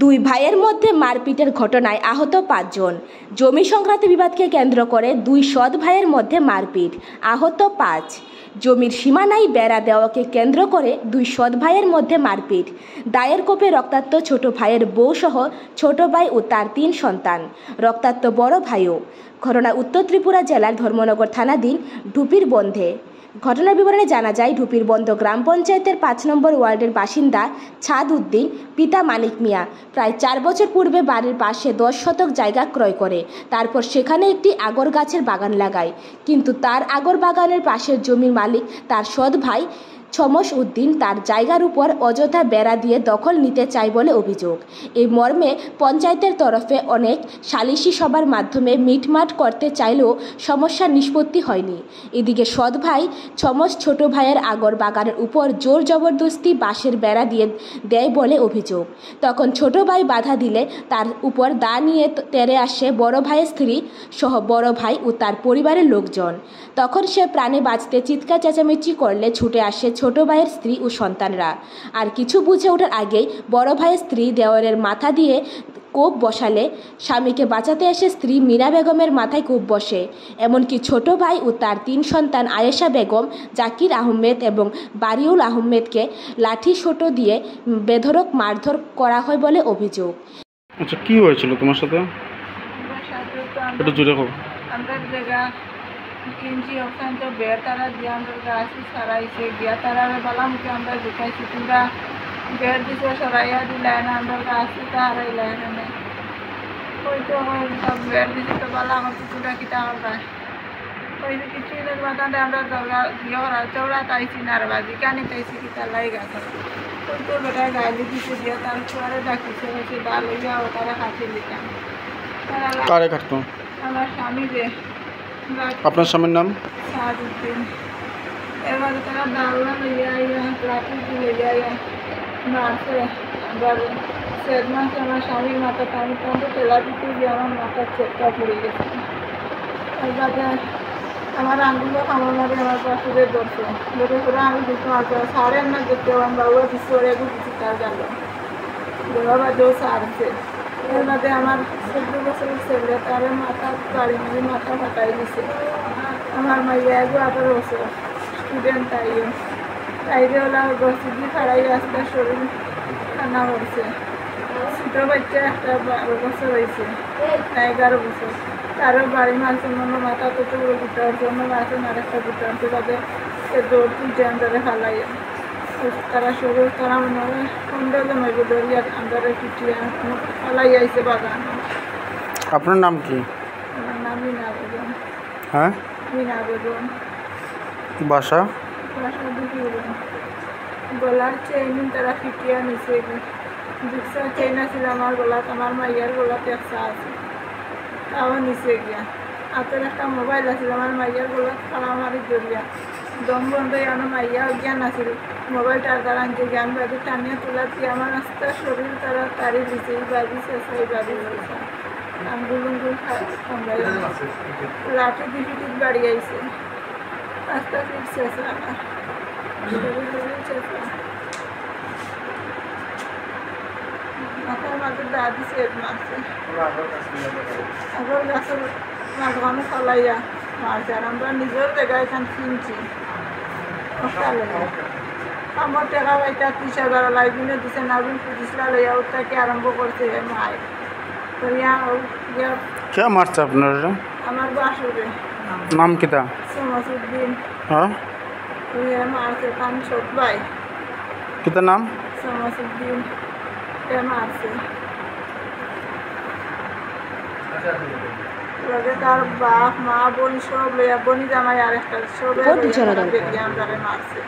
দুই ভাইয়ের মধ্যে মারপিটের ঘটনায় আহত 5 জন। জমি সংক্রান্ত বিবাদকে কেন্দ্র করে দুই সৎ ভাইয়ের মধ্যে মারপিট, আহত 5। জমির সীমানায় বেড়া দেওয়াকে কেন্দ্র করে দুই সৎ ভাইয়ের মধ্যে মারপিট, দায়ের কোপে রক্তাক্ত ছোট ভাইয়ের বউ সহ ছোট ভাই ও তার 3 সন্তান, রক্তাক্ত বড় ভাইও। ঘটনা উত্তর ত্রিপুরা জেলার ধর্মনগর থানাধীন ঢুপির বন্ধে। ঘটনার বিবরণে জানা যায়, ঢুপির বন্ধ গ্রাম পঞ্চায়েতের 5 নম্বর ওয়ার্ডের বাসিন্দা ছাদ উদ্দিন পিতা মানিক মিয়া প্রায় 4 বছর পূর্বে বাড়ির পাশে 10 শতক জায়গা ক্রয় করে তারপর সেখানে একটি আগর গাছের বাগান লাগায়। কিন্তু তার আগর বাগানের পাশের জমির মালিক তার সৎ ভাই ছমস উদ্দিন তার জায়গার উপর অযথা বেড়া দিয়ে দখল নিতে চায় বলে অভিযোগ। এই মর্মে পঞ্চায়েতের তরফে অনেক সালিশি সভার মাধ্যমে মিটমাট করতে চাইলেও সমস্যার নিষ্পত্তি হয়নি। এদিকে সৎ ভাই ছমস ছোট ভাইয়ের আগর বাগানের উপর জোর জবরদস্তি বাঁশের বেড়া দিয়ে দেয় বলে অভিযোগ। তখন ছোট ভাই বাধা দিলে তার উপর দা নিয়ে তেড়ে আসে বড় ভাইয়ের স্ত্রী সহ বড় ভাই ও তার পরিবারের লোকজন। তখন সে প্রাণে বাঁচতে চিৎকার চেঁচামেচি করলে ছুটে আসে ছোট ভাইয়ের স্ত্রী ও সন্তানরা। আর কিছু বুঝে ওঠার আগেই বড় ভাইয়ের স্ত্রী দেওয়ারের মাথা দিয়ে কোপ বসালে স্বামীকে বাঁচাতে এসে স্ত্রী মীরা বেগমের মাথায় কোপ বসে। এমনকি ছোট ভাই ও তার 3 সন্তান আয়েশা বেগম, জাকির আহমেদ এবং বারিউল আহমেদকে লাঠি সোঁটো দিয়ে বেধড়ক মারধর করা হয় বলে অভিযোগ। আচ্ছা, কি হয়েছিল তোমার সাথে? একটু জোরে হোক। আমরা জায়গা কিনছি, ওখান তো বেড় তারা দিয়ে আমরা গাছি সরাইছে গিয়া তারা বালামকে আমরা দেখাইছি, তোমরা বেড় দিছে সরাইয়া দিলাই না, আমরা গাছি তা হারাইলাই এখানে ওই তো সব বেড় দিছে তো বালা আমার কুকুরা কিতা আমরা ওই যে কিছু বাদানে আমরা দরগা দিয়ে হরা চৌড়া তাইছি নারবাজি কানি তাইছি কিতা লাই গাছ ওই তো বেটায় গাইলি দিছে দিয়ে তার চুয়ারে ডাকিছে হয়েছে ডাল হইয়া ও তারা খাতে দিতাম। কারে কাটতো? আমার স্বামী যে। আপনার স্বামীর নাম? ছাদ উদ্দিন। এবারে তারা দাওয়া লইয়া আইয়া লাঠি লইয়া আইয়া মারছে। আবার সেদ মাসে আমার স্বামীর মাথা টানি টানতে তেলা দিতে গিয়ে আমার মাথার চেপটা পড়ে গেছে। এবারে আমার আঙ্গুলো কামড় মারে আমার পাশুরে ধরছে, ধরে করে আমি দুটো আসবো সাড়ে না দেখতে আমার বাবুরা দিচ্ছে ওরা একটু কিছু তার গেল বাবা জো সারছে। এর মধ্যে আমার 14 বছরের ছেলে তার মাথা বাড়ি মেরে মাথা ফাটাই দিছে। আমার মাইয়া 18 বছর স্টুডেন্ট তাইরে ওলা গসিদি ফাড়াই রাস্তা শরীর খানা করছে। ছোটো বাচ্চা একটা 12 বছর হয়েছে, 11 বছর, তারও বাড়ি মারছে মনে মাথা তো গুটার জন্য মারছে আর একটা গুটারছে তাদের দৌড় তুলছে আন্দারে ফালাইয়া তারা শরীর তারা মনে হয় 15 জন হইব দরিয়া আন্দারে পিটিয়া ফালাই আইছে বাগান। আপনার নাম কি? আমার নাম মিনা বেগম। হ্যাঁ, মিনা বেগম। বাসা? বাসা দুটি গলার চেইন তারা পিটিয়া নিছে, দুটা চেইন আছিল আমার গলাত, আমার মাইয়ার গলাতে একটা আছে তাও নিচে গিয়া। হাতের একটা মোবাইল আছিল আমার মাইয়ার গলাত কালামারি জড়িয়া দম বন্ধ আমার মাইয়া জ্ঞান আছিল মোবাইলটার দ্বারা যে জ্ঞান বাড়ি টানিয়া তোলা দিয়ে আমার আস্তে শরীর তারা তাড়ি দিছে, এই বাড়ি শেষ এই বাড়ি দিয়েছে আঙ্গুলুঙ্গুল কামড়াই লাঠি দিপিটির বাড়ি আইছে আস্তে আস্তে শেষ আমার শরীর শেষ মাথার মাঝে দা দিছে মারছে আগর গাছের মাঝখানে ফলাইয়া মারছে। আর আমরা নিজের জায়গায় এখান কিনছি আমার টাকা পাইতা 30,000 লাইবিনে দিছে নাবিন 25 লইয়া ওটাকে আরম্ভ করছে মায়ের করিয়া কে মারছে আপনার? আমার বাসুরে। নাম কিতা? ছমস উদ্দিন। হ্যাঁ, মারছে কান ছোট ভাই কিতা নাম? ছমস উদ্দিন মারছে। তার বাপ মা বোন সব লইয়া বনি জামাই আর একটা সব মারছে।